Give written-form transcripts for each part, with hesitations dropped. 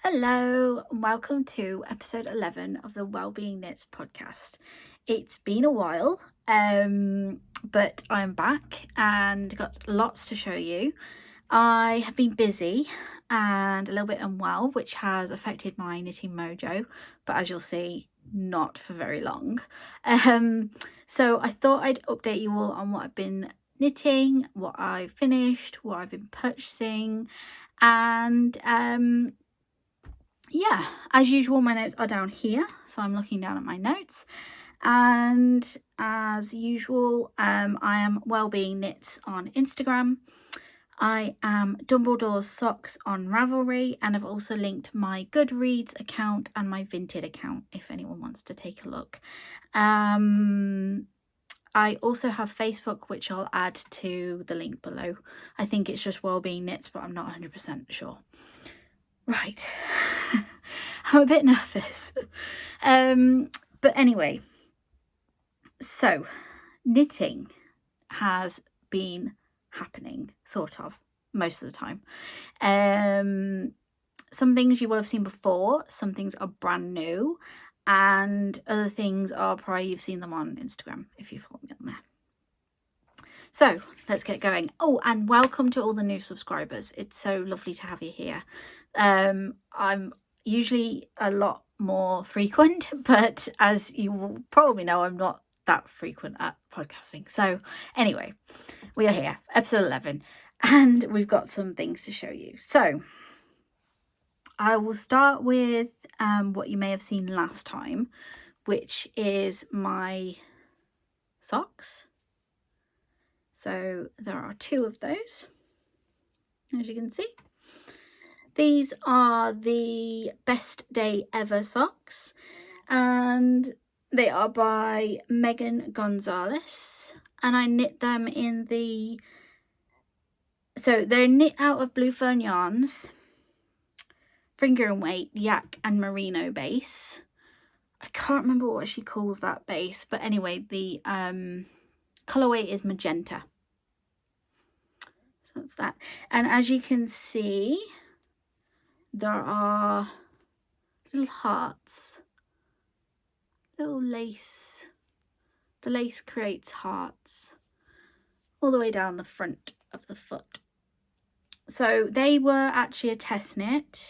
Hello and welcome to episode 11 of the Wellbeing Knits podcast. It's been a while, but I'm back and got lots to show you. I have been busy and a little bit unwell, which has affected my knitting mojo, but as you'll see, not for very long. So I thought I'd update you all on what I've been knitting, what I've finished, what I've been purchasing, and yeah, as usual, my notes are down here, so I'm looking down at my notes, and as usual, I am Wellbeing Knits on Instagram. I am Dumbledore's Socks on Ravelry, and I've also linked my Goodreads account and my Vinted account if anyone wants to take a look. I also have Facebook, which I'll add to the link below. I think it's just Wellbeing Knits, but I'm not 100% sure. Right, I'm a bit nervous. But anyway, so knitting has been happening, sort of, most of the time. Some things you will have seen before, some things are brand new, and other things are probably you've seen them on Instagram if you follow me on there. So let's get going. Oh, and welcome to all the new subscribers. It's so lovely to have you here. I'm usually a lot more frequent, but as you will probably know, I'm not that frequent at podcasting. So anyway, we are here, episode 11, and we've got some things to show you. So I will start with what you may have seen last time, which is my socks. So there are two of those, as you can see. These are the Best Day Ever socks, and they are by Megan Gonzalez, and I knit them in the, so they're knit out of Blue Fern Yarns, finger and weight, yak and merino base. I can't remember what she calls that base, but anyway, the colourway is Magenta. So that's that. And as you can see, there are little hearts, little lace. The lace creates hearts all the way down the front of the foot. So they were actually a test knit.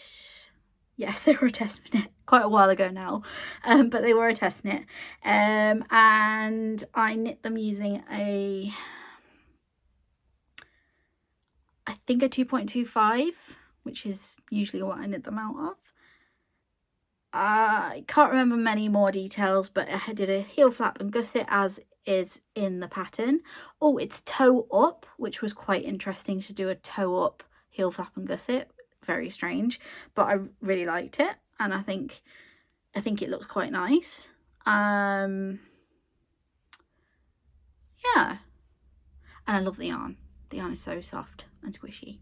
Yes, they were a test knit quite a while ago now, but they were a test knit. And I knit them using I think a 2.25, which is usually what I knit them out of. I can't remember many more details, but I did a heel flap and gusset as is in the pattern. Oh, it's toe up, which was quite interesting to do a toe up heel flap and gusset. Very strange, but I really liked it, and I think it looks quite nice. Yeah, and I love the yarn. The yarn is so soft and squishy.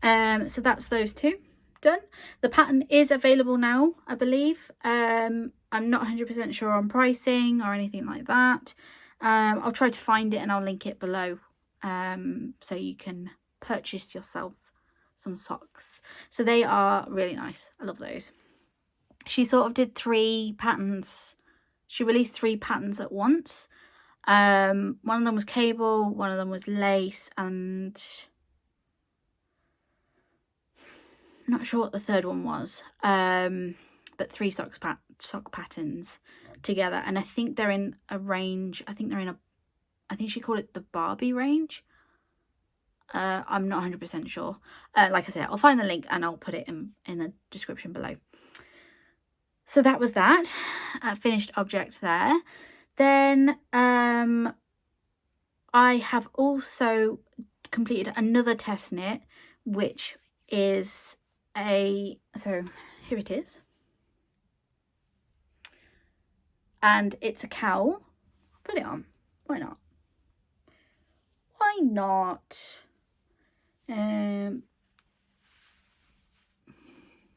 So that's those two done. The pattern is available now, I believe. I'm not 100% sure on pricing or anything like that. I'll try to find it and I'll link it below, so you can purchase yourself some socks. So they are really nice. I love those. She sort of did 3 patterns. She released 3 patterns at once. One of them was cable, one of them was lace, and not sure what the third one was, but 3 sock patterns together, and I think they're in a range. I think she called it the Barbie range. I'm not 100% sure. Like I said, I'll find the link and I'll put it in the description below. So that was that. Finished object there. Then I have also completed another test knit, which is so here it is, and it's a cowl. Put it on, why not?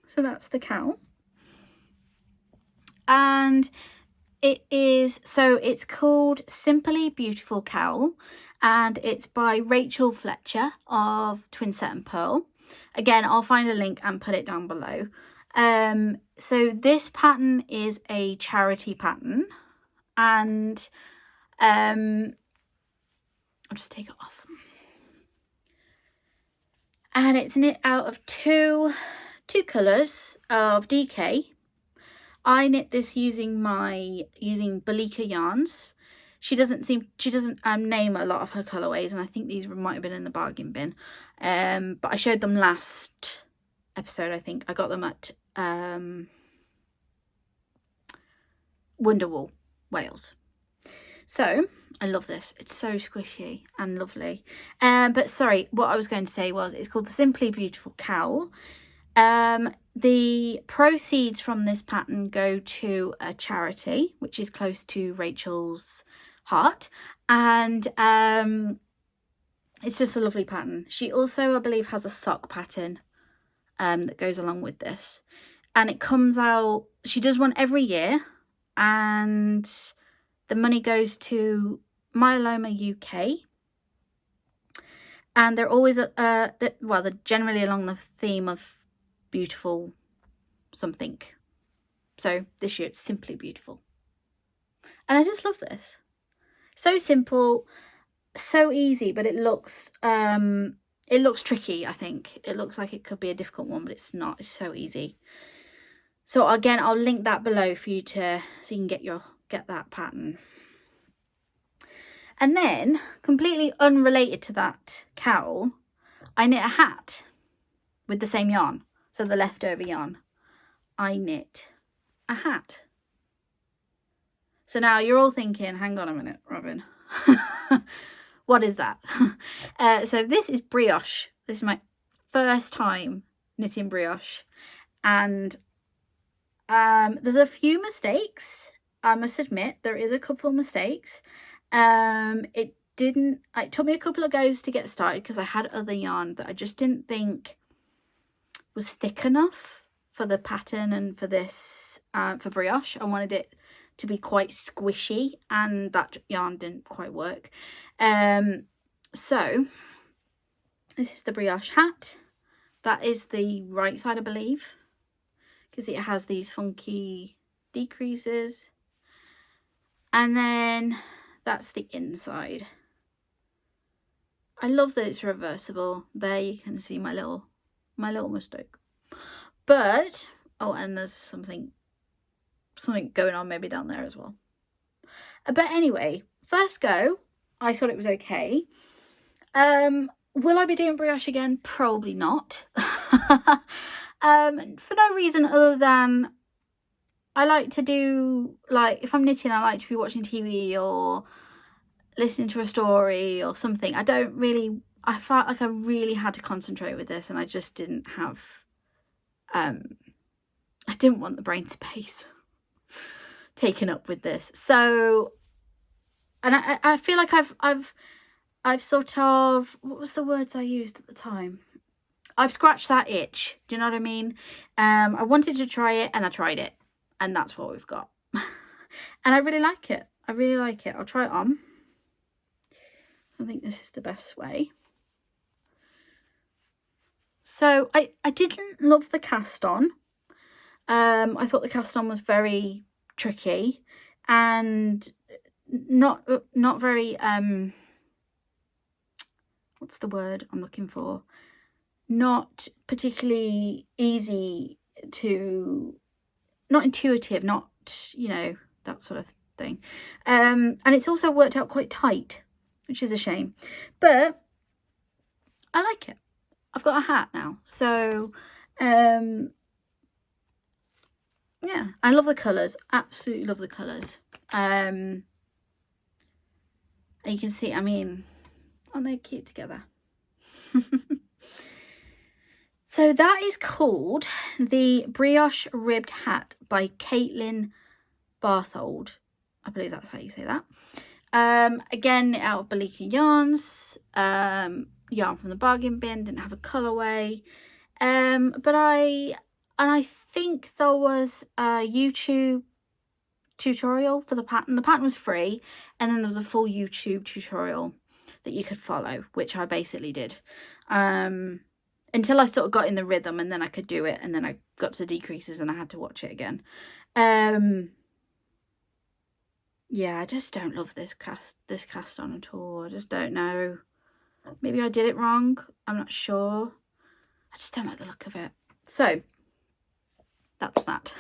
So that's the cowl, and it's called Simply Beautiful Cowl, and it's by Rachel Fletcher of Twin Set and Pearl. Again, I'll find a link and put it down below. So this pattern is a charity pattern, and I'll just take it off. And it's knit out of two colours of DK. I knit this using Bellica Yarns. She doesn't name a lot of her colourways, and I think these might have been in the bargain bin. But I showed them last episode. I think I got them at Wonderwool, Wales. So I love this. It's so squishy and lovely. But sorry, what I was going to say was it's called the Simply Beautiful Cowl. The proceeds from this pattern go to a charity which is close to Rachel's heart, and it's just a lovely pattern. She also, I believe, has a sock pattern that goes along with this, and it comes out, she does one every year, and the money goes to Myeloma UK. And they're always they're generally along the theme of beautiful something. So this year it's Simply Beautiful, and I just love this. So simple, so easy, but it looks tricky. I think it looks like it could be a difficult one, but it's not. It's so easy. So again, I'll link that below for you so you can get that pattern. And then, completely unrelated to that cowl, I knit a hat with the same yarn. So the leftover yarn. I knit a hat. So now you're all thinking, hang on a minute, Robin. What is that? So this is brioche. This is my first time knitting brioche. And there's a few mistakes. I must admit, there is a couple of mistakes. It took me a couple of goes to get started because I had other yarn that I just didn't think was thick enough for the pattern and for this, for brioche. I wanted it to be quite squishy, and that yarn didn't quite work. So this is the brioche hat. That is the right side, I believe, because it has these funky decreases. And then that's the inside. I love that it's reversible. There you can see my little mistake. But oh, and there's something going on maybe down there as well. But anyway, first go, I thought it was okay. Will I be doing brioche again? Probably not. For no reason other than I like to do, like, if I'm knitting, I like to be watching TV or listening to a story or something. I felt like I really had to concentrate with this, and I just didn't have, I didn't want the brain space taken up with this. So, and I feel like I've sort of, what was the words I used at the time? I've scratched that itch. Do you know what I mean? I wanted to try it, and I tried it. And that's what we've got. And I really like it. I really like it. I'll try it on. I think this is the best way. So I didn't love the cast on. I thought the cast on was very tricky and not very what's the word I'm looking for? Not particularly easy to, not intuitive, not, you know, that sort of thing. And it's also worked out quite tight, which is a shame. But I like it. I've got a hat now. So, yeah, I love the colours. Absolutely love the colours. And you can see, I mean, aren't they cute together? So that is called the Brioche Ribbed Hat by Caitlin Barthold. I believe that's how you say that. Again, out of Bellica Yarns. Yarn from the bargain bin. Didn't have a colourway. But I think there was a YouTube tutorial for the pattern. The pattern was free, and then there was a full YouTube tutorial that you could follow, which I basically did. until I sort of got in the rhythm, and then I could do it, and then I got to decreases and I had to watch it again. Yeah, I just don't love this cast on at all. I just don't know. Maybe I did it wrong. I'm not sure. I just don't like the look of it. So that's that.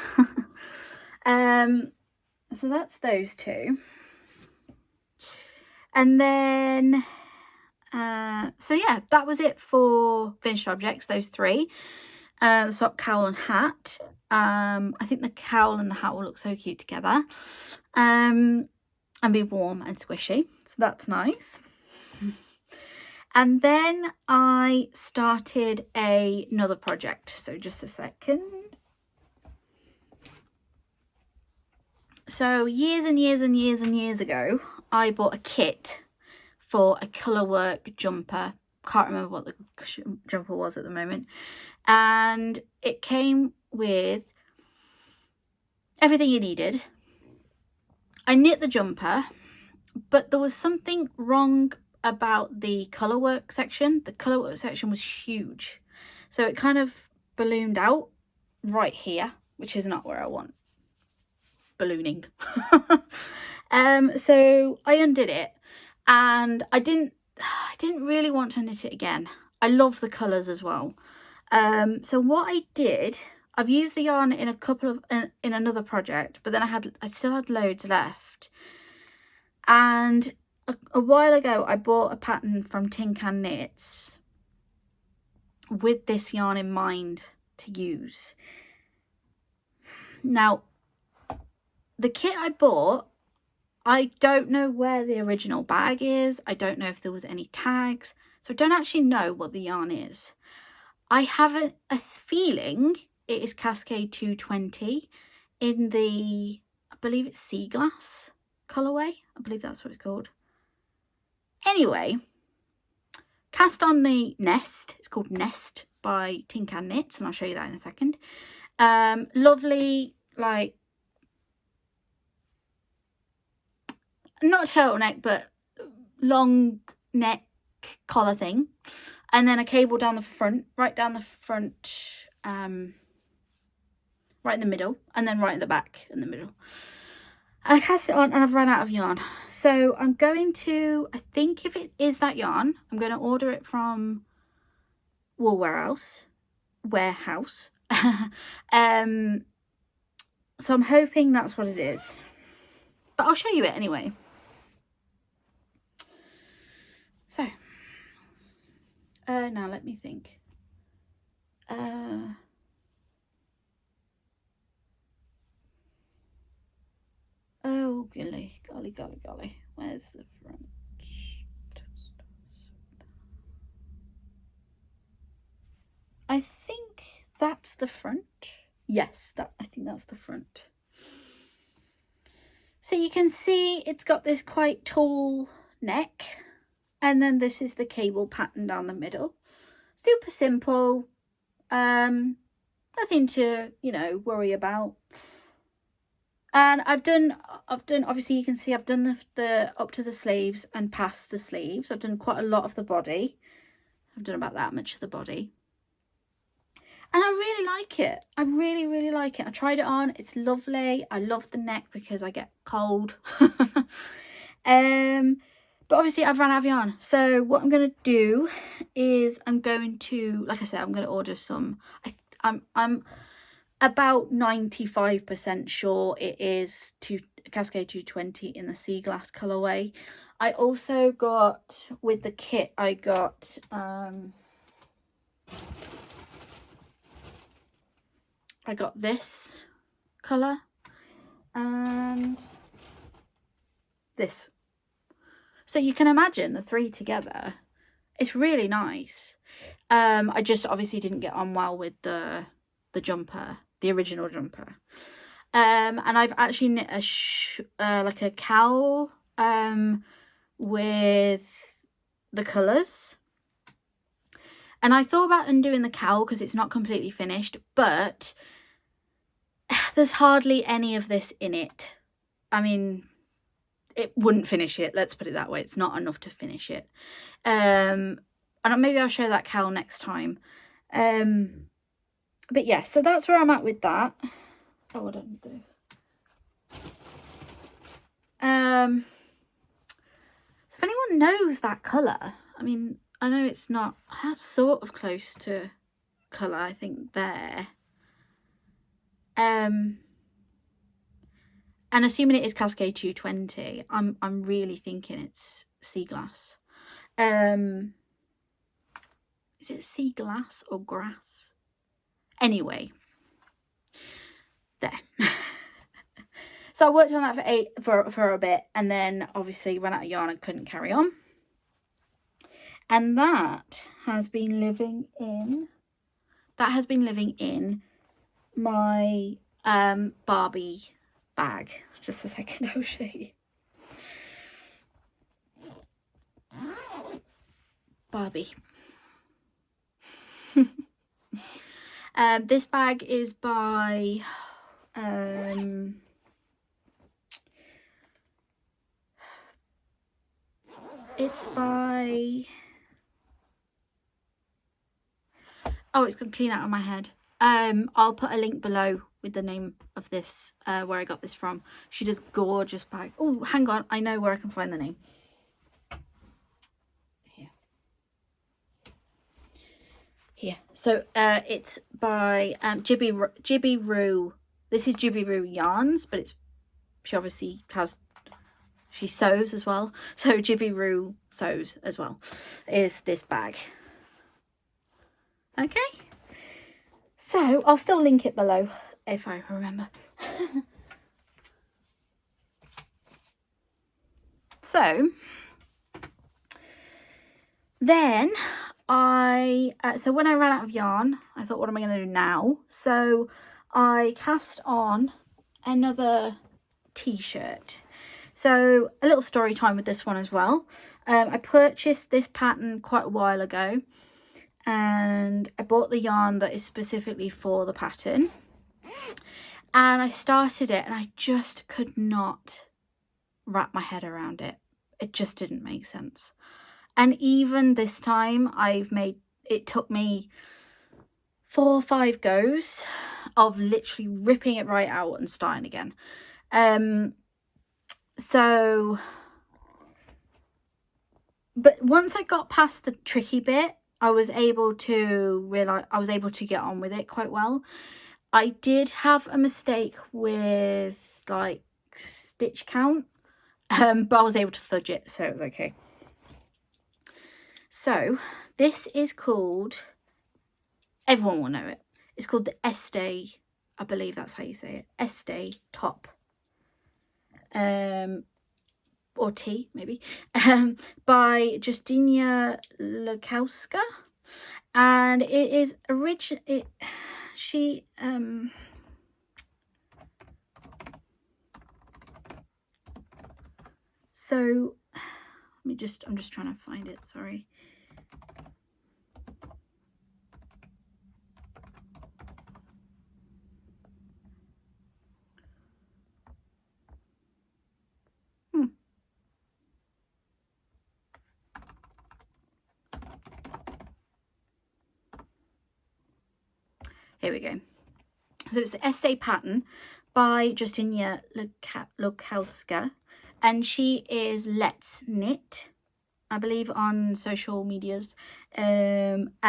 So that's those two. And then so yeah, that was it for finished objects, those three. The sock, cowl and hat. I think the cowl and the hat will look so cute together, and be warm and squishy, so that's nice. And then I started another project, so just a second. So years and years and years and years ago, I bought a kit for a colourwork jumper. Can't remember what the jumper was at the moment. And it came with everything you needed. I knit the jumper, but there was something wrong about the colourwork section. The colourwork section was huge. So it kind of ballooned out right here, which is not where I want ballooning. So I undid it, and I didn't really want to knit it again. I love the colours as well. So what I did, I've used the yarn in a couple of in another project, but then I still had loads left. And a while ago I bought a pattern from Tin Can Knits with this yarn in mind to use. Now, the kit I bought, I don't know where the original bag is. I don't know if there was any tags, so I don't actually know what the yarn is. I have a feeling it is Cascade 220 in the, I believe it's sea glass colourway. I believe that's what it's called. Anyway, cast on the Nest. It's called Nest by Tin Can Knits, and I'll show you that in a second. Lovely, like, not turtleneck, but long neck collar thing, and then a cable down the front, right down the front, right in the middle, and then right in the back in the middle. And I cast it on, and I've run out of yarn, so I'm going to, I think if it is that yarn, I'm going to order it from Wool Warehouse. So I'm hoping that's what it is, but I'll show you it anyway. So now let me think. Oh golly, golly, where's the front? I think that's the front. Yes, I think that's the front. So you can see it's got this quite tall neck, and then this is the cable pattern down the middle. Super simple, nothing to, you know, worry about. And I've done obviously you can see I've done the up to the sleeves and past the sleeves. I've done quite a lot of the body. I've done about that much of the body, and I really like it. I really like it. I tried it on, it's lovely. I love the neck because I get cold. But obviously I've run out of yarn, so what I'm going to do is I'm going to, like I said, I'm going to order some. I'm about 95% sure it is Cascade 220 in the sea glass colourway. I also got, with the kit, I got this colour and this. So you can imagine the three together. It's really nice. I just obviously didn't get on well with the jumper, the original jumper. And I've actually knit like a cowl with the colours. And I thought about undoing the cowl because it's not completely finished, but there's hardly any of this in it. I mean, it wouldn't finish it, let's put it that way. It's not enough to finish it. And maybe I'll show that cowl next time. But yeah, so that's where I'm at with that. Oh, I don't need this. So if anyone knows that colour, I mean, I know it's not, that's sort of close to colour, I think, there. And assuming it is Cascade 220, I'm really thinking it's sea glass. Is it sea glass or grass? Anyway, there. So I worked on that for a bit, and then obviously ran out of yarn and couldn't carry on. And that has been living in my Barbie bag. Just a second, I'll show you. Barbie. This bag is by it's by, oh, it's gonna clean out of my head. I'll put a link below with the name of this, where I got this from. She does gorgeous bag. Oh, hang on, I know where I can find the name. Here. So it's by Jibby Roo. This is Jibby Roo Yarns, but she obviously she sews as well. So Jibby Roo sews as well is this bag. Okay. So I'll still link it below if I remember. So then so when I ran out of yarn, I thought, what am I going to do now? So I cast on another t-shirt. So a little story time with this one as well. I purchased this pattern quite a while ago, and I bought the yarn that is specifically for the pattern, and I started it and I just could not wrap my head around it. It just didn't make sense. And even this time, it took me 4 or 5 goes of literally ripping it right out and starting again. But once I got past the tricky bit, I was able to get on with it quite well. I did have a mistake with like stitch count, but I was able to fudge it, so it was okay. So this is called, everyone will know it, it's called the Estee, I believe that's how you say it, Estee top, or T maybe, by Justyna Lukowska, and it is so I'm just trying to find it, sorry. Here we go. So it's the Estee pattern by Justyna Lukowska, and she is Let's Knit, I believe, on social medias. LETES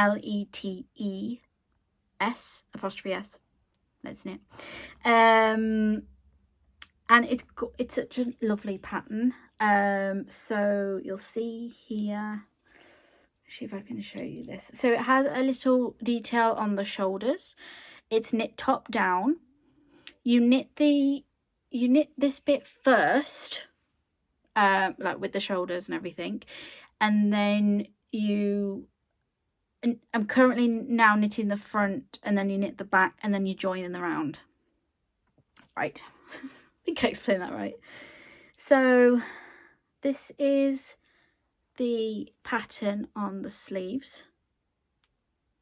', Let's Knit. And it's such a lovely pattern. So you'll see here, see if I can show you this. So it has a little detail on the shoulders. It's knit top down. You knit this bit first, like with the shoulders and everything, and then I'm currently now knitting the front, and then you knit the back, and then you join in the round. Right. I think I explained that right. So this is the pattern on the sleeves.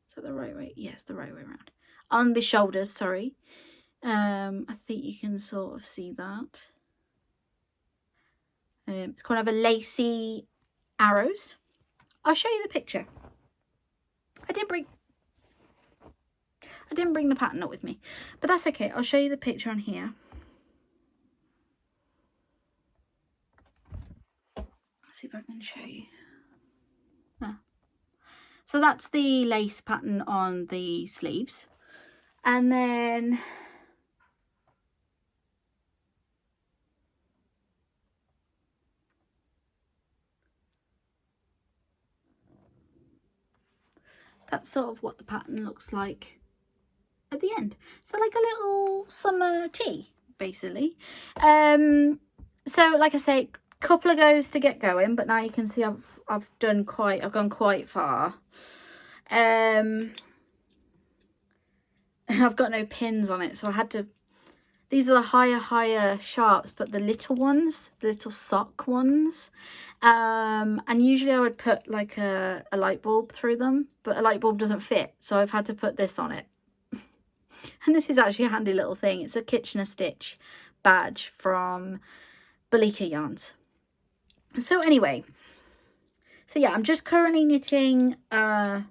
Is that the right way? Yes, the right way around. On the shoulders, sorry. I think you can sort of see that. It's kind of a lacy arrows. I'll show you the picture. I did bring I didn't bring the pattern up with me, but that's okay. I'll show you the picture on here. Let's see if I can show you. So that's the lace pattern on the sleeves, and then that's sort of what the pattern looks like at the end. So like a little summer tea, basically. So like I say, couple of goes to get going, but now you can see I've gone quite far. I've got no pins on it, so I had to, these are the higher sharps, but the little ones, the little sock ones, and usually I would put like a light bulb through them, but a light bulb doesn't fit, so I've had to put this on it. And this is actually a handy little thing. It's a Kitchener Stitch badge from Bellica Yarns. So anyway, so yeah, I'm just currently knitting the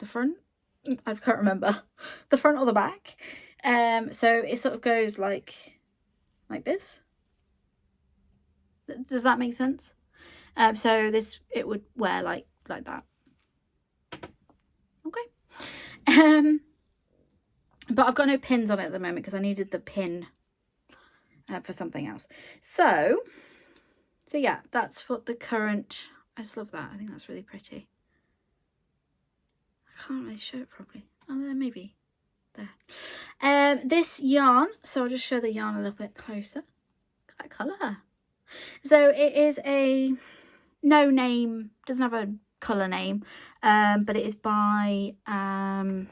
front, I can't remember, the front or the back. So it sort of goes like this. Does that make sense? So this, it would wear like that. Okay. But I've got no pins on it at the moment because I needed the pin for something else. So yeah, that's what the current, I just love that. I think that's really pretty. I can't really show it properly. Oh, there, maybe there. This yarn, so I'll just show the yarn a little bit closer. Look at that colour. So it is a no name, doesn't have a colour name, but it is by now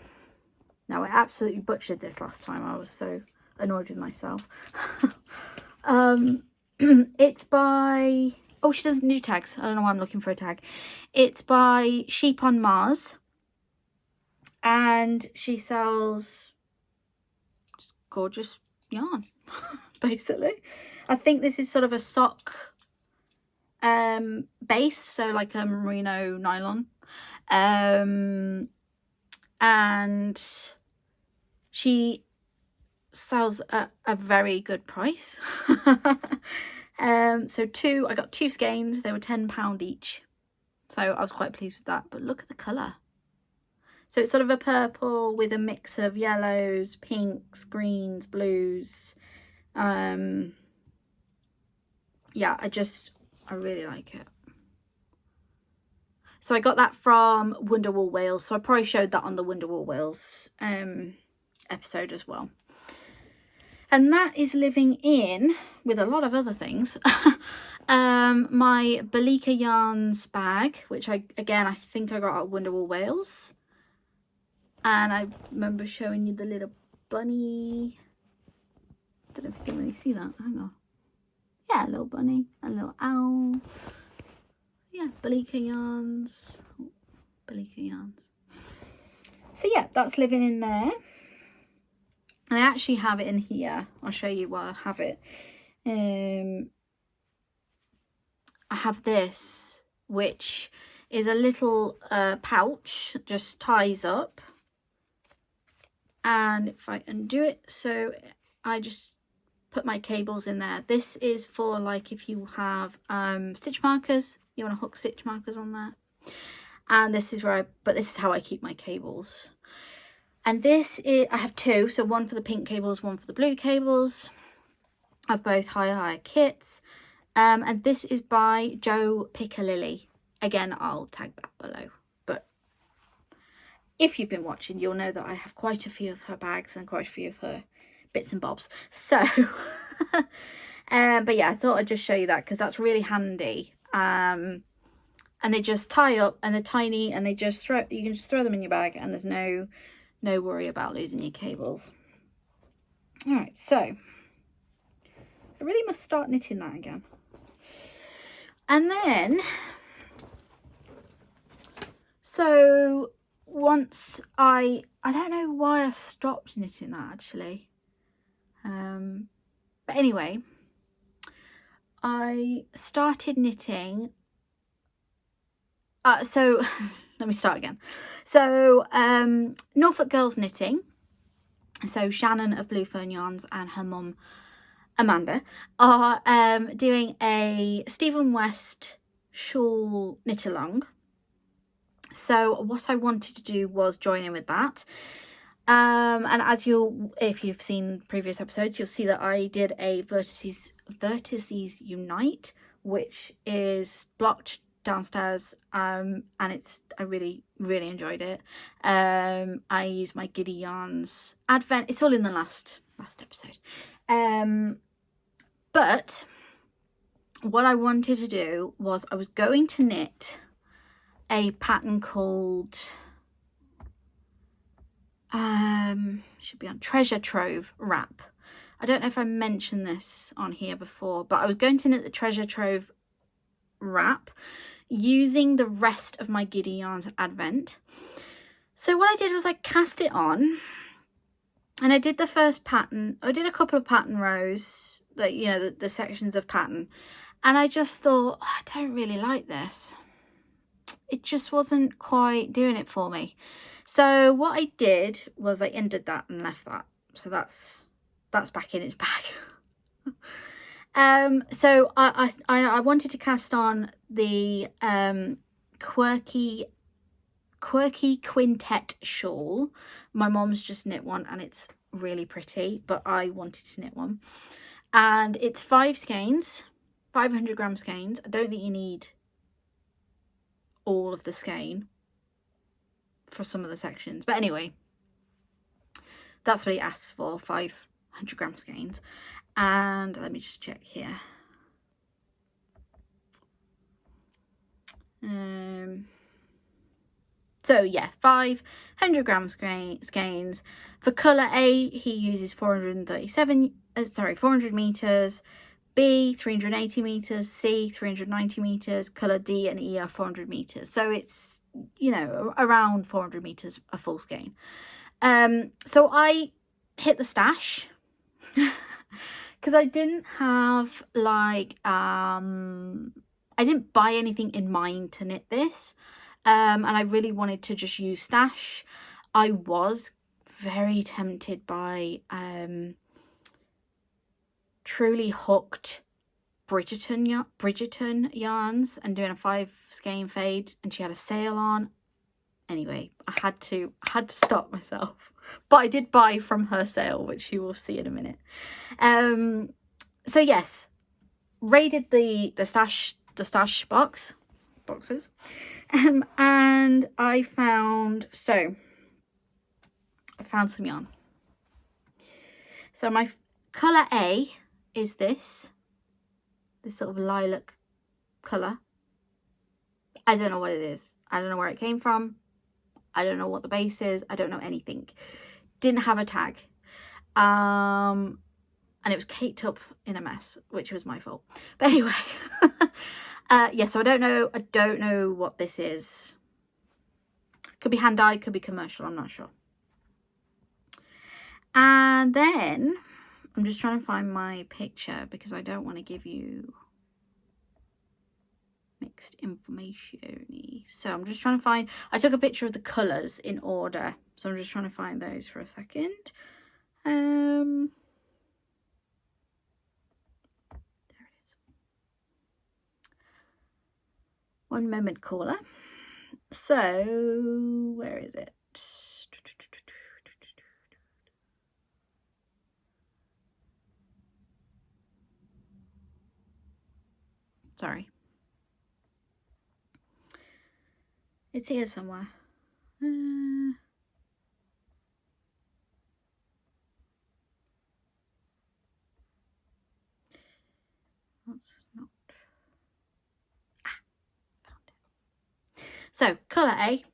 I absolutely butchered this last time. I was so annoyed with myself. It's by, oh, she doesn't do tags. I don't know why I'm looking for a tag. It's by Sheep on Mars, and she sells just gorgeous yarn, basically. I think this is sort of a sock base, so like a merino nylon, and she sells at a very good price. So I got two skeins. They were £10 each, so I was quite pleased with that. But look at the colour. So it's sort of a purple with a mix of yellows, pinks, greens, blues. Yeah, I really like it. So I got that from Wonderwool Wales, so I probably showed that on the Wonderwool Wales episode as well. And that is living in, with a lot of other things, my Bellica Yarns bag, which I think I got at Wonderwool Wales. And I remember showing you the little bunny. I don't know if you can really see that. Hang on. Yeah, a little bunny, a little owl. Yeah, Bellica Yarns. Oh, Bellica Yarns. So yeah, that's living in there. I actually have it in here. I'll show you where I have it. I have this, which is a little pouch, just ties up. And if I undo it, so I just put my cables in there. This is for like if you have stitch markers, you want to hook stitch markers on there. And this is where but this is how I keep my cables. And this is, I have two, so one for the pink cables, one for the blue cables. I have both higher kits. And this is by Jo Piccalilli. Again, I'll tag that below. But if you've been watching, you'll know that I have quite a few of her bags and quite a few of her bits and bobs. So, but yeah, I thought I'd just show you that because that's really handy. And they just tie up and they're tiny and they just you can just throw them in your bag and there's no worry about losing your cables. All right, so I really must start knitting that again. And then, so once I don't know why I stopped knitting that actually. But anyway, I started knitting. So let me start again. So Norfolk Girls Knitting, so Shannon of Blue Fern Yarns and her mum Amanda are doing a Stephen West shawl knit along. So what I wanted to do was join in with that. And as if you've seen previous episodes, you'll see that I did a Vertices Unite, which is blocked downstairs, and I really enjoyed it. I used my Giddy Yarns Advent. It's all in the last episode. But what I wanted to do was I was going to knit a pattern called should be on Treasure Trove wrap. I don't know if I mentioned this on here before, but I was going to knit the Treasure Trove wrap using the rest of my Giddy Yarns Advent. So what I did was I cast it on, and I did the first pattern. I did a couple of pattern rows, like, you know, the sections of pattern, and I just thought, I don't really like this. It just wasn't quite doing it for me. So what I did was I undid that and left that. So that's back in its bag. So I wanted to cast on the quirky quintet shawl. My mom's just knit one and it's really pretty, but I wanted to knit one. And it's 5 skeins, 500 gram skeins. I don't think you need all of the skein for some of the sections, but anyway, that's what he asks for, 500 gram skeins. And let me just check here. So yeah, 500 gram skeins. For colour A, he uses 400 meters. B, 380 meters. C, 390 meters. Colour D and E are 400 meters. So it's, you know, around 400 meters a full skein. So I hit the stash because I didn't have like I didn't buy anything in mind to knit this, and I really wanted to just use stash. I was very tempted by Truly Hooked Bridgerton yarns and doing a 5 skein fade, and she had a sale on. Anyway, I had to stop myself, but I did buy from her sale, which you will see in a minute. So yes, raided the stash boxes, and I found some yarn. So my colour A is this sort of lilac colour. I don't know what it is. I don't know where it came from. I don't know what the base is. I don't know anything. Didn't have a tag. And it was caked up in a mess, which was my fault. But anyway, yeah, so I don't know what this is. Could be hand dyed, could be commercial, I'm not sure. And then I'm just trying to find my picture because I don't want to give you mixed information. So I'm just trying to find, I took a picture of the colours in order, so I'm just trying to find those for a second. There it is. One moment, caller. So where is it? Sorry. It's here somewhere. That's not. Found it. So colour A.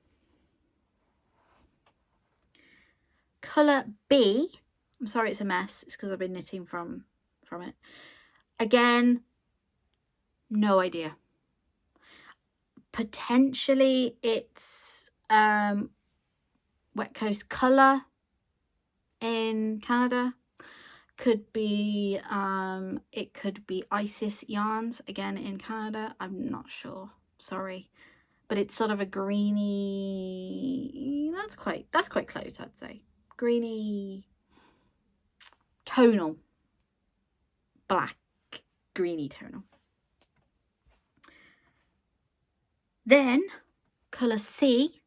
Colour B. I'm sorry it's a mess. It's because I've been knitting from it. Again, no idea. Potentially it's Wet Coast Colour in Canada. Could be it could be Isis Yarns again in Canada. I'm not sure, sorry. but it's sort of a greeny, that's quite close, I'd say. Greeny, tonal, black, greeny tonal. Then colour C,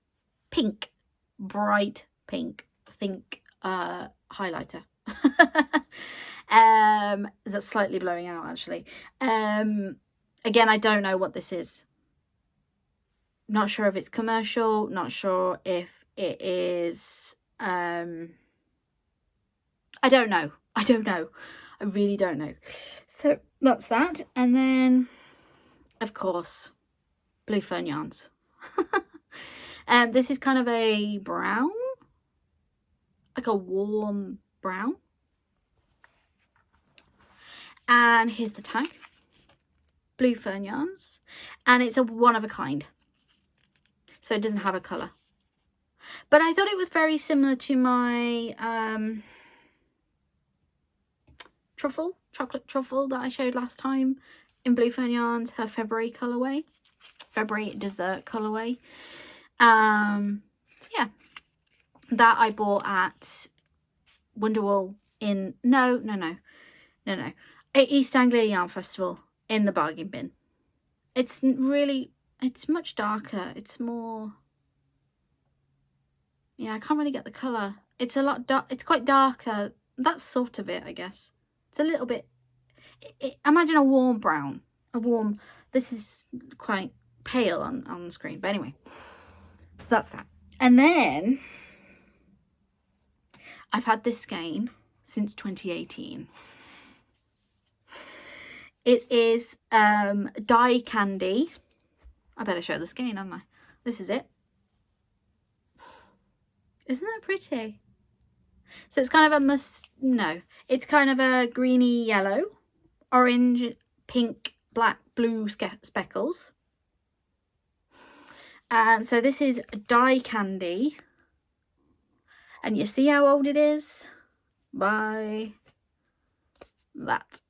pink, bright pink, think highlighter. That's slightly blowing out actually. Again, I don't know what this is. Not sure if it's commercial, not sure if it is I don't know. I really don't know. So that's that. And then of course Blue Fern Yarns. This is kind of a brown, like a warm brown. And here's the tag, Blue Fern Yarns, and it's a one of a kind, so it doesn't have a colour. But I thought it was very similar to my chocolate truffle that I showed last time in Blue Fern Yarns, her February colourway, February dessert colourway. So yeah, that I bought at Wonderwall in no East Anglia Yarn Festival in the bargain bin. It's much darker. It's more, yeah, I can't really get the colour. It's a lot dark. It's quite darker. That's sort of it, I guess. It's a little bit, imagine a warm brown, this is quite pale on the screen, but anyway, so that's that. And then I've had this skein since 2018. It is Dye Candy. I better show the skein, haven't I? This is it. Isn't that pretty? So it's kind of a it's kind of a greeny yellow, orange, pink, black, blue speckles. And so this is Dye Candy. And you see how old it is? By that.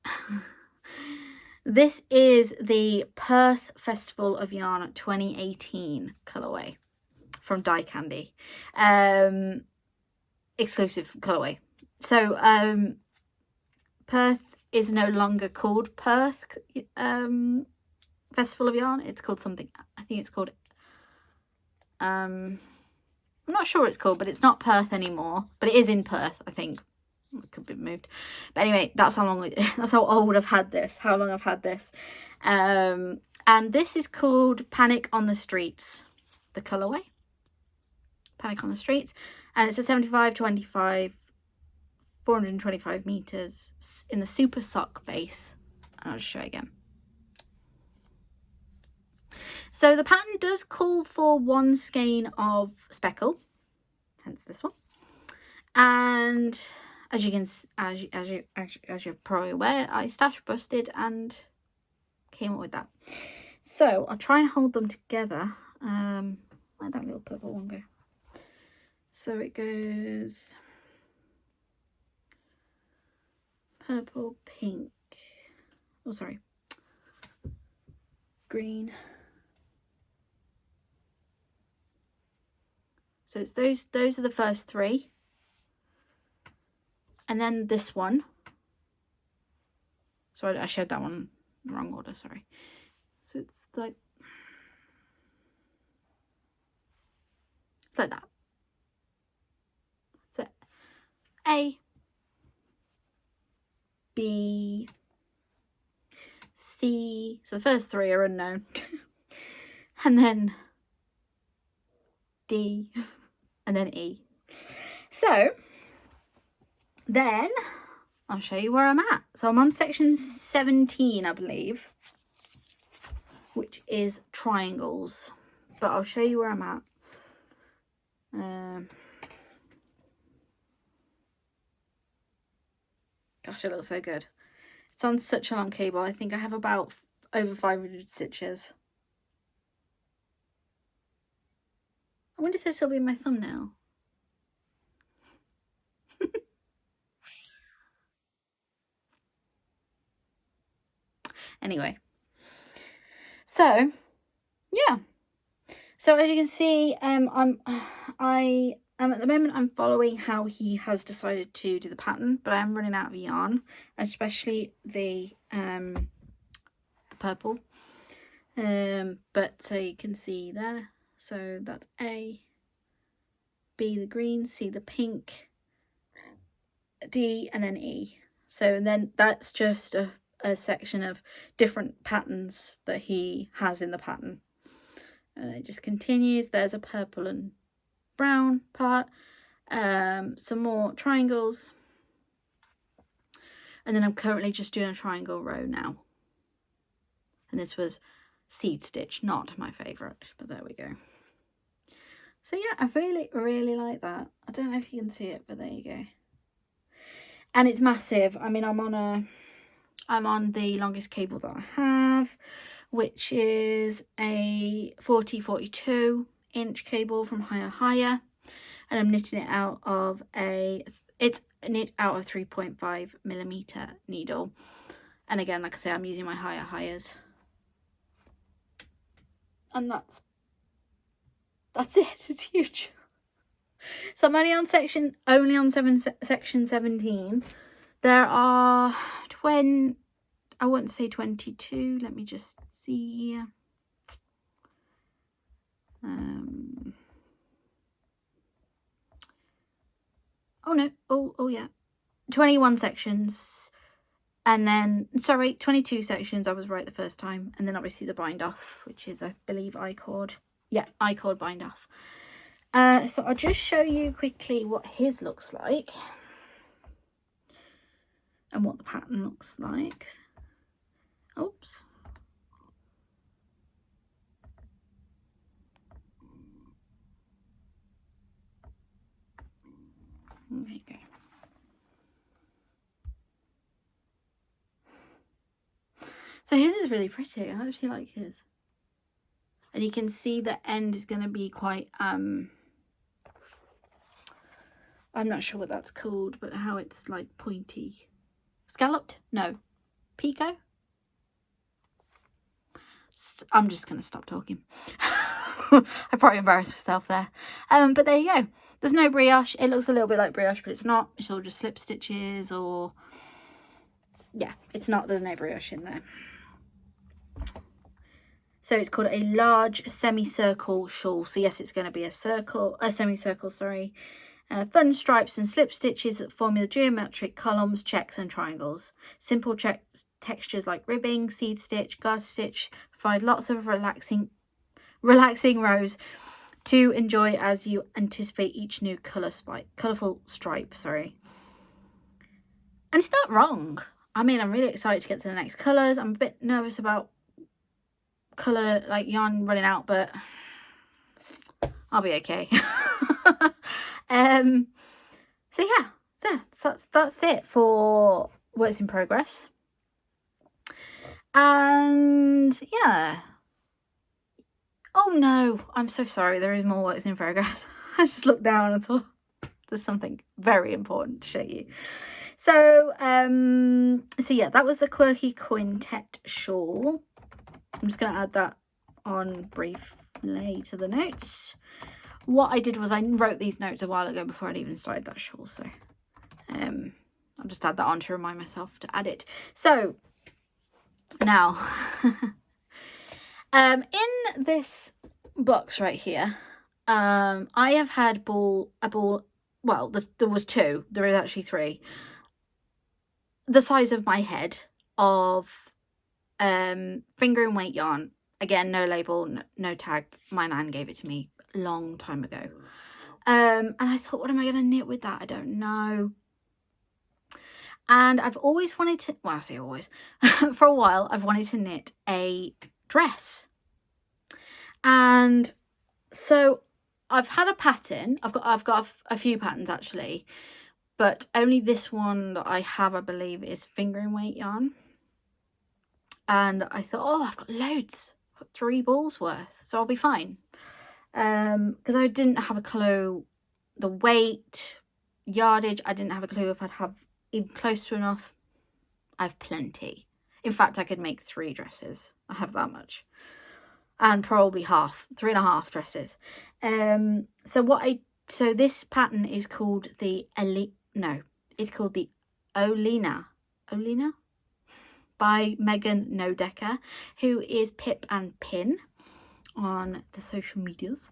This is the Perth Festival of Yarn 2018 colourway from Dye Candy. Exclusive colourway. So Perth is no longer called Perth Festival of Yarn. It's called something, I think it's called I'm not sure what it's called, but it's not Perth anymore, but it is in Perth, I think. It could be moved, but anyway, that's how long that's how old I've had this, how long I've had this. And this is called Panic on the Streets, the colourway, Panic on the Streets, and it's a 75-25 425 meters in the super sock base. And I'll just show it again. So the pattern does call for one skein of speckle, hence this one. And as you can, as you're probably aware, I stash busted and came up with that. So I'll try and hold them together. Where'd that little purple one go? So it goes purple, pink. Oh, sorry, green. So it's those are the first three. And then this one. Sorry, I showed that one in the wrong order, sorry. So it's like that. So A, B, C. So the first three are unknown. And then D, and then E. So then I'll show you where I'm at. So I'm on section 17, I believe, which is triangles, but I'll show you where I'm at. Gosh, it looks so good. It's on such a long cable. I think I have about over 500 stitches. I wonder if this will be my thumbnail. Anyway, so yeah, So as you can see, I am at the moment I'm following how he has decided to do the pattern, but I am running out of yarn, especially the purple. But so you can see there, so that's A, B the green, C the pink, D, and then E. So then that's just a section of different patterns that he has in the pattern. And it just continues. There's a purple and brown part, some more triangles, and then I'm currently just doing a triangle row now. And this was seed stitch, not my favourite, but there we go. So yeah, I really like that. I don't know if you can see it, but there you go. And it's massive. I mean, I'm on the longest cable that I have, which is a 40-42 inch cable from Higher, and I'm knitting it out of it's knit out of 3.5mm needle. And again, like I say, I'm using my Higher's, and that's it. It's huge. So I'm only on section 17. There are I wouldn't say 22. Let me just see here. Oh no, oh yeah, 21 sections, and then, sorry, 22 sections, I was right the first time, and then obviously the bind off, which is, I believe, I-cord. Yeah, I-cord bind off. So I'll just show you quickly what his looks like and what the pattern looks like. Oops. There you go. So his is really pretty. I actually like his. And you can see the end is going to be quite, I'm not sure what that's called, but how it's like pointy. Scalloped? No. Pico? I'm just going to stop talking. I probably embarrassed myself there. But there you go. There's no brioche. It looks a little bit like brioche, but it's not. It's all just slip stitches, or yeah, it's not. There's no brioche in there. So it's called a large semicircle shawl. So yes, it's going to be a semicircle, sorry. Fun stripes and slip stitches that form the geometric columns, checks and triangles. Simple textures like ribbing, seed stitch, garter stitch provide lots of relaxing rows to enjoy as you anticipate each new colourful stripe. Sorry. And it's not wrong. I mean, I'm really excited to get to the next colours. I'm a bit nervous about colour, like yarn running out, but I'll be okay. So yeah, that's it for works in progress. And yeah, oh no, I'm so sorry, there is more works in progress. I just looked down and thought there's something very important to show you. So so yeah, that was the Quirky Quintet shawl. I'm just going to add that on briefly to the notes. What I did was I wrote these notes a while ago before I'd even started that shawl, so I'll just add that on to remind myself to add it. So now in this box right here, I have had well, there was two, there is actually three, the size of my head of finger and weight yarn. Again, no label, no tag. My nan gave it to me a long time ago. And I thought, what am I going to knit with that? I don't know. And I've always wanted to, well, I say always, for a while, I've wanted to knit a dress. And so I've had a pattern. I've got a few patterns actually, but only this one that I have, I believe, is finger and weight yarn. And I thought, oh, I've got loads. I've got 3 balls worth, so I'll be fine. Because I didn't have a clue the weight, yardage. I didn't have a clue if I'd have even close to enough. I have plenty. In fact, I could make 3 dresses. I have that much. and probably 3.5 dresses. So this pattern is called the it's called the Olena by Megan Nodecker, who is Pip and Pin on the social medias.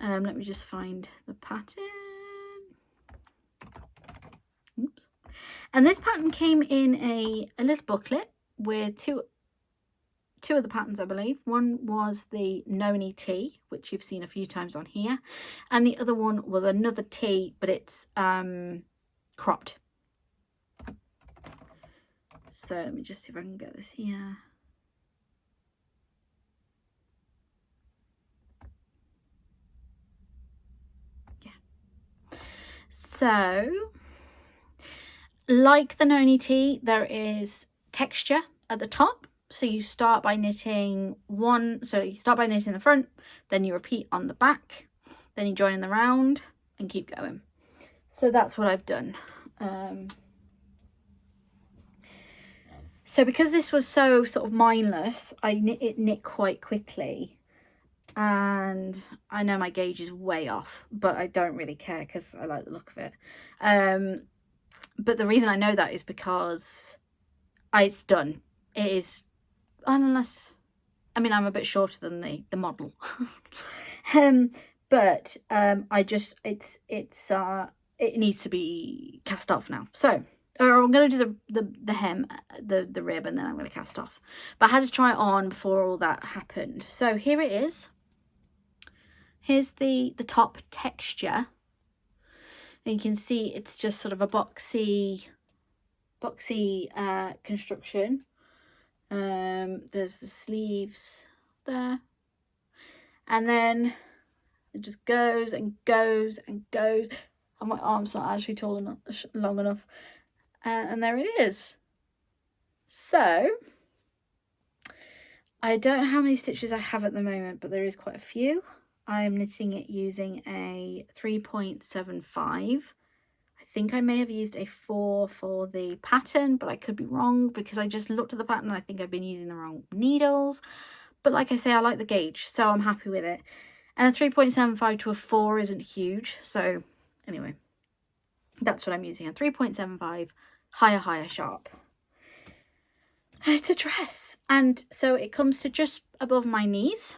Let me just find the pattern. Oops. And this pattern came in a little booklet with two of the patterns, I believe. One was the Noni tee, which you've seen a few times on here, and the other one was another tee, but it's cropped. So let me just see if I can get this here. Yeah. So, like the Noni tee, there is texture at the top. So you start by knitting the front, then you repeat on the back, then you join in the round and keep going. So that's what I've done. So because this was so sort of mindless, it knit quite quickly, and I know my gauge is way off, but I don't really care because I like the look of it. But the reason I know that is because it's done. It is, unless, I mean, I'm a bit shorter than the model. But I just, it needs to be cast off now. So, I'm going to do the hem, the rib, and then I'm going to cast off. But I had to try it on before all that happened. So here it is. Here's the top texture. And you can see it's just sort of a boxy construction. There's the sleeves there. And then it just goes and goes and goes. And my arm's not actually long enough. And there it is. So, I don't know how many stitches I have at the moment, but there is quite a few. I am knitting it using a 3.75. I think I may have used a 4 for the pattern, but I could be wrong because I just looked at the pattern and I think I've been using the wrong needles. But like I say, I like the gauge, so I'm happy with it. And a 3.75 to a 4 isn't huge. So anyway, that's what I'm using, a 3.75 higher sharp. And it's a dress, and so it comes to just above my knees.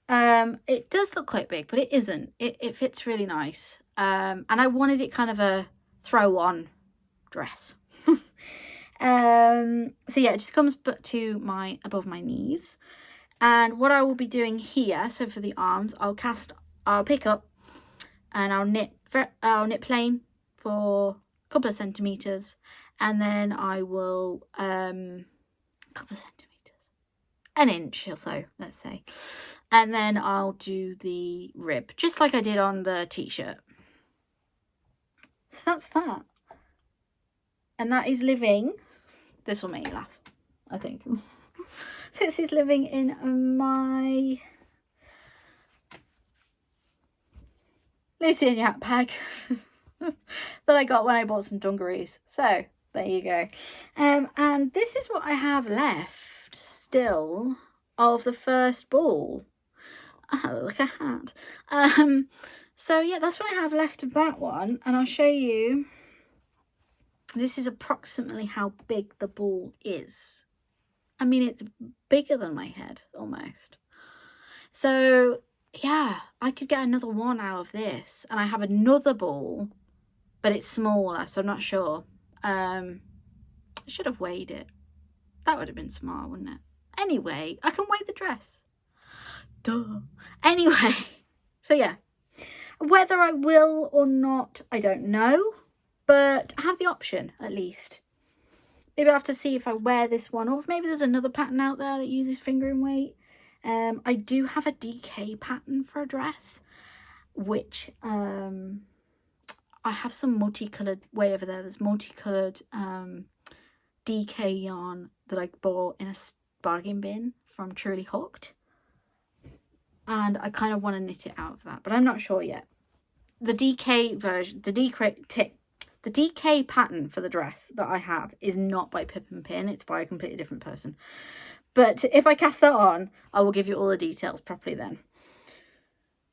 It does look quite big, but it isn't. It fits really nice. And I wanted it kind of a throw on dress. So yeah, it just comes to above my knees. And what I will be doing here, so for the arms, I'll pick up and I'll knit plain for a couple of centimeters, and then I will a couple of centimeters, an inch or so, let's say, and then I'll do the rib just like I did on the t-shirt. So that's that, and that is living. This will make you laugh, I think. This is living in my Lucy and Yak bag that I got when I bought some dungarees. So there you go. And this is what I have left still of the first ball. Oh, look at that. So yeah, that's what I have left of that one, and I'll show you. This is approximately how big the ball is. I mean, it's bigger than my head almost. So yeah, I could get another one out of this, and I have another ball, but it's smaller, so I'm not sure. I should have weighed it. That would have been smart, wouldn't it? Anyway, I can weigh the dress. Duh. Anyway, so yeah, whether I will or not, I don't know, but I have the option at least. Maybe I'll have to see if I wear this one, or if maybe there's another pattern out there that uses fingering weight. I do have a DK pattern for a dress, which I have some multicolored, way over there, there's multicolored DK yarn that I bought in a bargain bin from Truly Hooked, and I kind of want to knit it out of that, but I'm not sure yet. The DK version, the DK pattern for the dress that I have is not by Pip and Pin, it's by a completely different person. But if I cast that on, I will give you all the details properly then.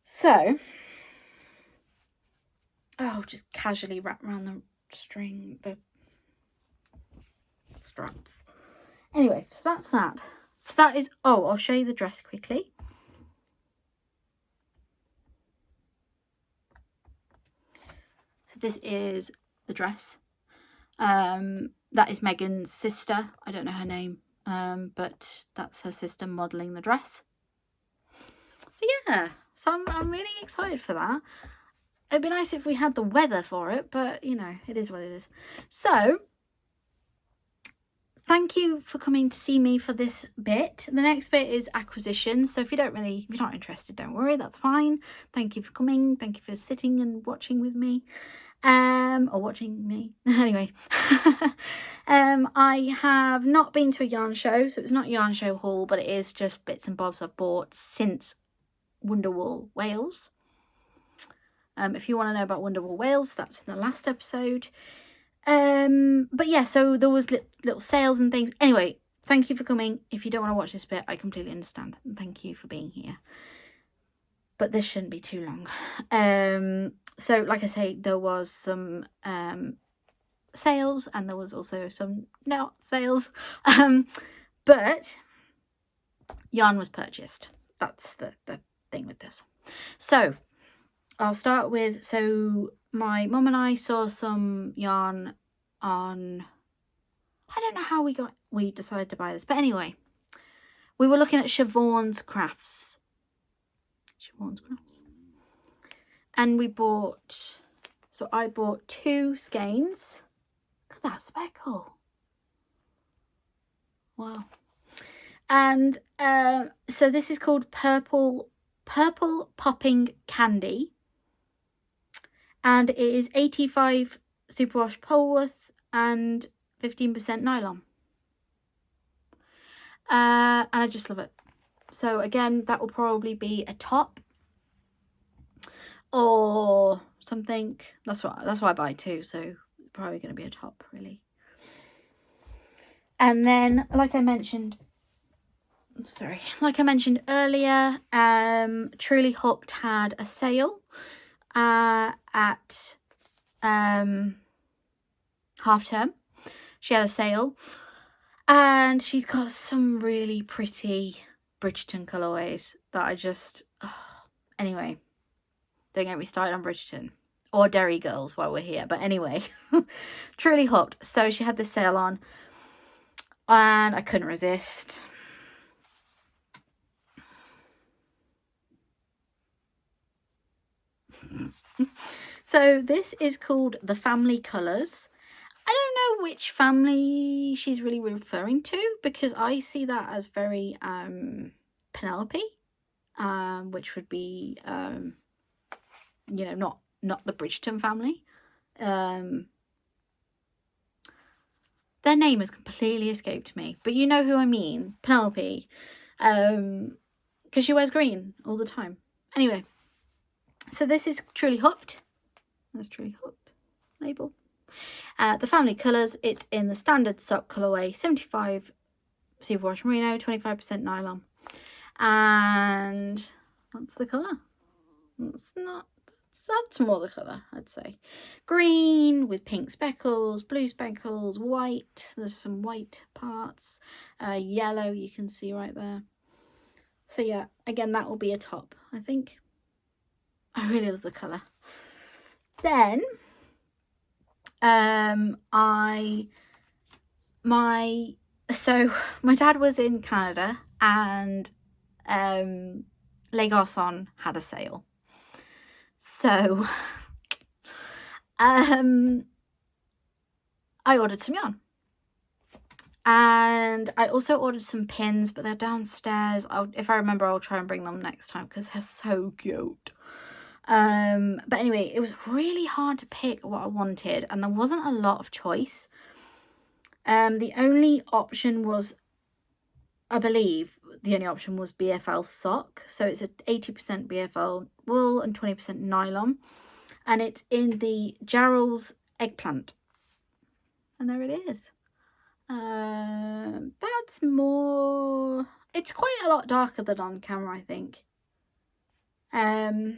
So, oh, just casually wrap around the string, the straps. Anyway, so that's that. So that is, oh, I'll show you the dress quickly. So this is the dress. That is Megan's sister. I don't know her name, but that's her sister modelling the dress. So yeah, so I'm really excited for that. It'd be nice if we had the weather for it, but you know, it is what it is. So thank you for coming to see me for this bit. The next bit is acquisitions. So if you're not interested, don't worry, that's fine. Thank you for coming. Thank you for sitting and watching with me. Or watching me. Anyway. I have not been to a yarn show, so it's not a yarn show haul, but it is just bits and bobs I've bought since Wonderwool Wales. If you want to know about Wonderwool Wales, that's in the last episode. But yeah, so there was little sales and things. Anyway, thank you for coming. If you don't want to watch this bit, I completely understand. And thank you for being here. But this shouldn't be too long. So like I say, there was some sales, and there was also some not sales. But yarn was purchased. That's the thing with this. So I'll start with, so my mum and I saw some yarn on, I don't know how we decided to buy this, but anyway, we were looking at Siobhan's Crafts. And we bought, so I bought 2 skeins. Look at that speckle. Wow. And so this is called Purple Popping Candy. And it is 85 superwash Polworth and 15% nylon. And I just love it. So again, that will probably be a top or something. That's why I buy 2. So probably going to be a top, really. And then, like I mentioned earlier, Truly Hooked had a sale at half term. She had a sale, and she's got some really pretty Bridgerton colourways that I just, anyway, don't get me started on Bridgerton or Derry Girls while we're here, but anyway. Truly Hooked. So she had this sale on, and I couldn't resist. So this is called the Family Colours. I don't know which family she's really referring to, because I see that as very Penelope, which would be you know, not the Bridgerton family. Their name has completely escaped me, but you know who I mean, Penelope, because she wears green all the time. Anyway, so this is Truly Hooked. That's Truly Hooked label. The Family Colours, it's in the standard sock colourway, 75 superwash merino, 25% nylon. And that's the colour. That's more the colour, I'd say. Green with pink speckles, blue speckles, white. There's some white parts. Yellow, you can see right there. So yeah, again, that will be a top, I think. I really love the colour. Then so my dad was in Canada, and Les Garçons had a sale. So I ordered some yarn, and I also ordered some pins, but they're downstairs. If I remember, I'll try and bring them next time because they're so cute. But anyway, it was really hard to pick what I wanted, and there wasn't a lot of choice. The only option was, I believe, the only option was BFL sock. So it's a 80% BFL wool and 20% nylon, and it's in the Jarrell's eggplant. And there it is. That's more, it's quite a lot darker than on camera, I think. Yeah,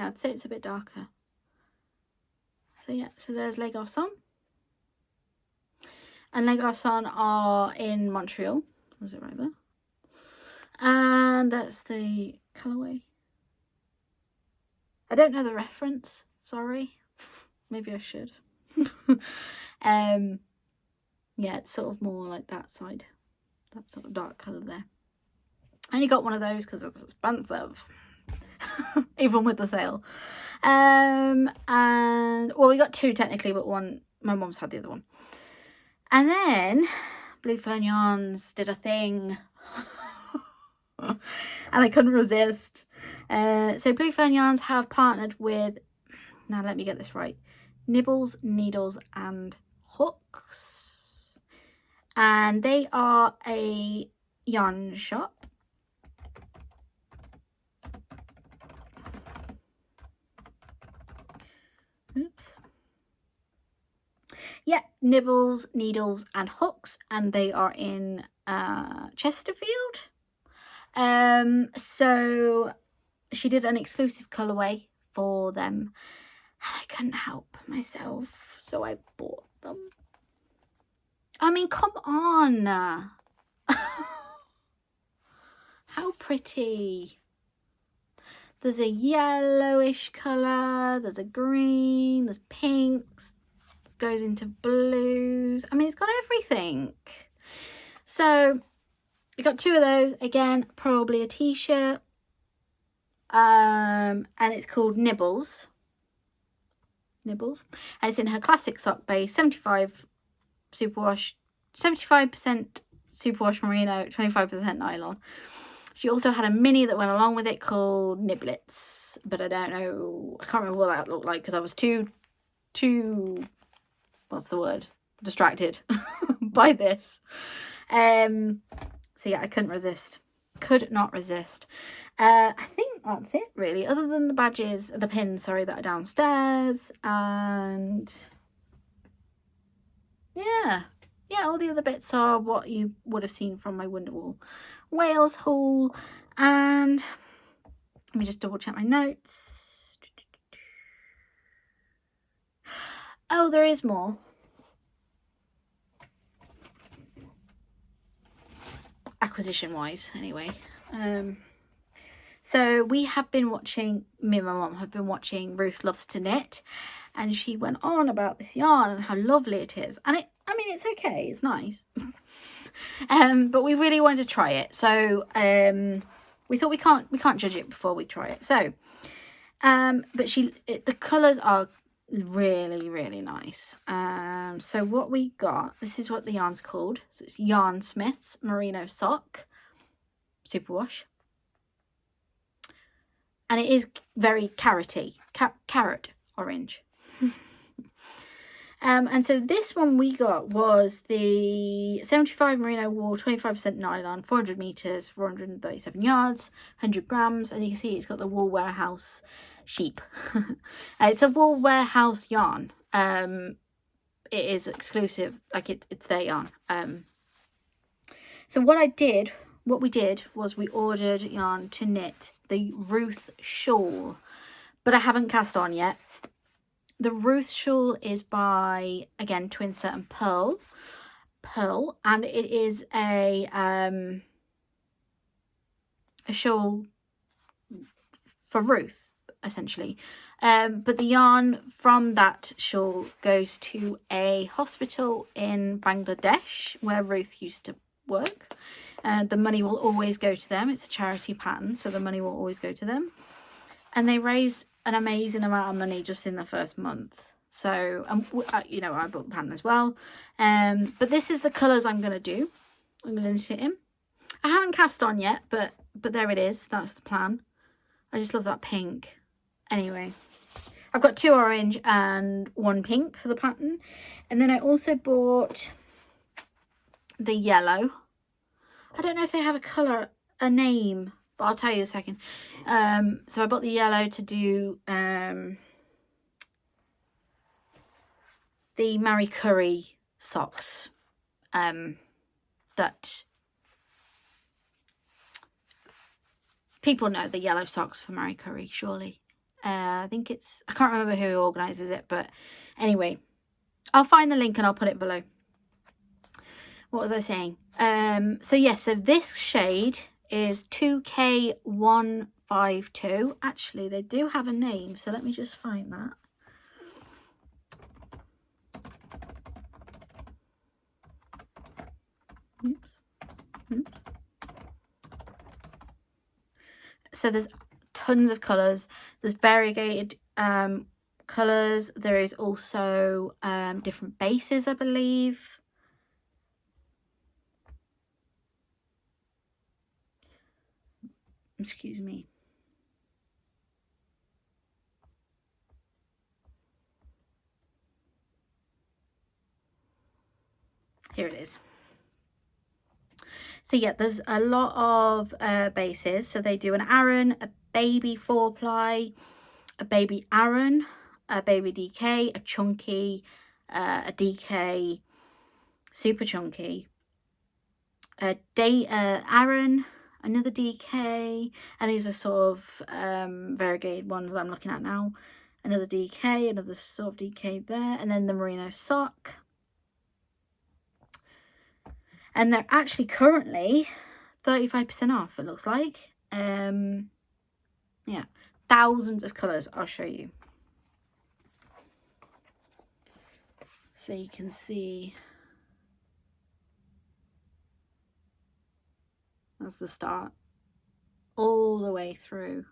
I'd say it's a bit darker. So yeah, so there's Les Garçons. And Les Garçons are in Montreal. Was it right there? And that's the colourway. I don't know the reference, sorry. Maybe I should. Yeah, it's sort of more like that side, that sort of dark colour there. I only got one of those because it's expensive, even with the sale. And well, we got two technically, but one, my mum's had the other one. And then Blue Fern Yarns did a thing and I couldn't resist. So Blue Fern Yarns have partnered with, now let me get this right, Nibbles, Needles and Hooks. And they are a yarn shop. Oops. Yeah, Nibbles, Needles and Hooks, and they are in Chesterfield. So she did an exclusive colourway for them and I couldn't help myself, so I bought them. I mean, come on. How pretty. There's a yellowish colour, there's a green, there's pinks, goes into blues. I mean, it's got everything. So I got two of those. Again, probably a t-shirt. And it's called Nibbles. Nibbles. And it's in her classic sock base, 75 superwash, 75% superwash merino, 25% nylon. She also had a mini that went along with it called Niblets, but I don't know, I can't remember what that looked like because I was too, what's the word, distracted by this. So yeah, I couldn't resist, could not resist. I think that's it really, other than the badges, the pins, sorry, that are downstairs, and yeah, all the other bits are what you would have seen from my Wonderwall Wales haul. And let me just double check my notes. Oh, there is more. Acquisition wise, anyway. So we have been watching, me and my mum have been watching Ruth Loves to Knit, and she went on about this yarn and how lovely it is. And I mean, it's okay, it's nice. But we really wanted to try it. So we thought we can't judge it before we try it. So but the colours are really, really nice. So what we got, this is what the yarn's called. So it's Yarn Smith's Merino Sock Superwash. And it is very carroty, carrot orange. And so this one we got was the 75 merino wool, 25% nylon, 400 meters, 437 yards, 100 grams. And you can see it's got the Wool Warehouse sheep. It's a Wool Warehouse yarn. It is exclusive, like it's their yarn. So what we did was we ordered yarn to knit the Ruth shawl, but I haven't cast on yet. The Ruth shawl is by, again, Twinset and Pearl, and it is a shawl for Ruth, essentially. But the yarn from that shawl goes to a hospital in Bangladesh where Ruth used to work. The money will always go to them. It's a charity pattern, so the money will always go to them. And they raised an amazing amount of money just in the first month. So, you know, I bought the pattern as well. But this is the colours I'm going to do. I'm going to knit it in. I haven't cast on yet, but there it is. That's the plan. I just love that pink. Anyway, I've got 2 orange and 1 pink for the pattern. And then I also bought the yellow. I don't know if they have a name, but I'll tell you in a second. So I bought the yellow to do the Marie Curie socks. that people know the yellow socks for Marie Curie, surely. I think it's, I can't remember who organises it, but anyway, I'll find the link and I'll put it below. What was I saying? So yeah, so this shade is 2K152. Actually, they do have a name, so let me just find that. Oops. Oops. So there's tons of colours. There's variegated colours. There is also different bases, I believe. Excuse me. Here it is. So yeah, there's a lot of bases. So they do an Aran, a baby 4-ply, a baby Aran, a baby DK, a chunky, a DK, super chunky, a Aran, another DK, and these are sort of variegated ones that I'm looking at now. Another DK, another sort of DK there, and then the Merino sock. And they're actually currently 35% off, it looks like. Yeah, thousands of colours. I'll show you. So you can see. That's the start. All the way through.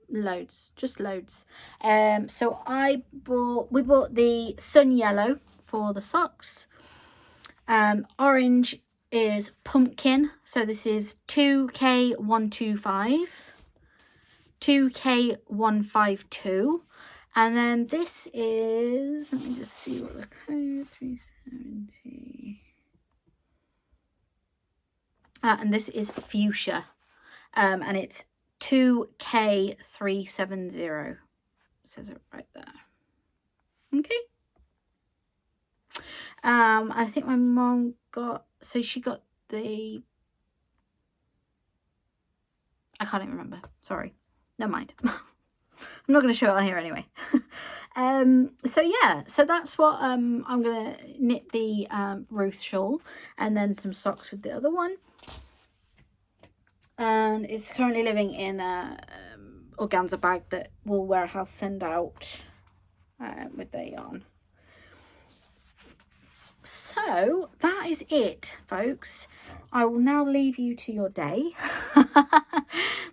Loads, just loads. So we bought the sun yellow for the socks. Orange is pumpkin, so this is 2K125, 2K152, and then this is, let me just see what the code, 370, and this is fuchsia, and it's 2K370, it says it right there. Okay. I think my mom got, so she got the, I can't even remember, sorry, never mind. I'm not going to show it on here anyway. So yeah, so that's what I'm going to knit the Ruth shawl, and then some socks with the other one. And it's currently living in a organza bag that Wool Warehouse send out with their yarn. So that is it, folks. I will now leave you to your day.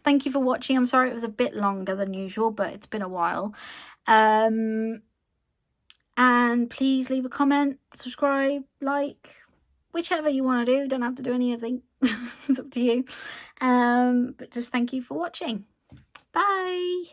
Thank you for watching. I'm sorry it was a bit longer than usual, but it's been a while. And please leave a comment, subscribe, like, whichever you want to do. Don't have to do anything. It's up to you. But just thank you for watching. Bye.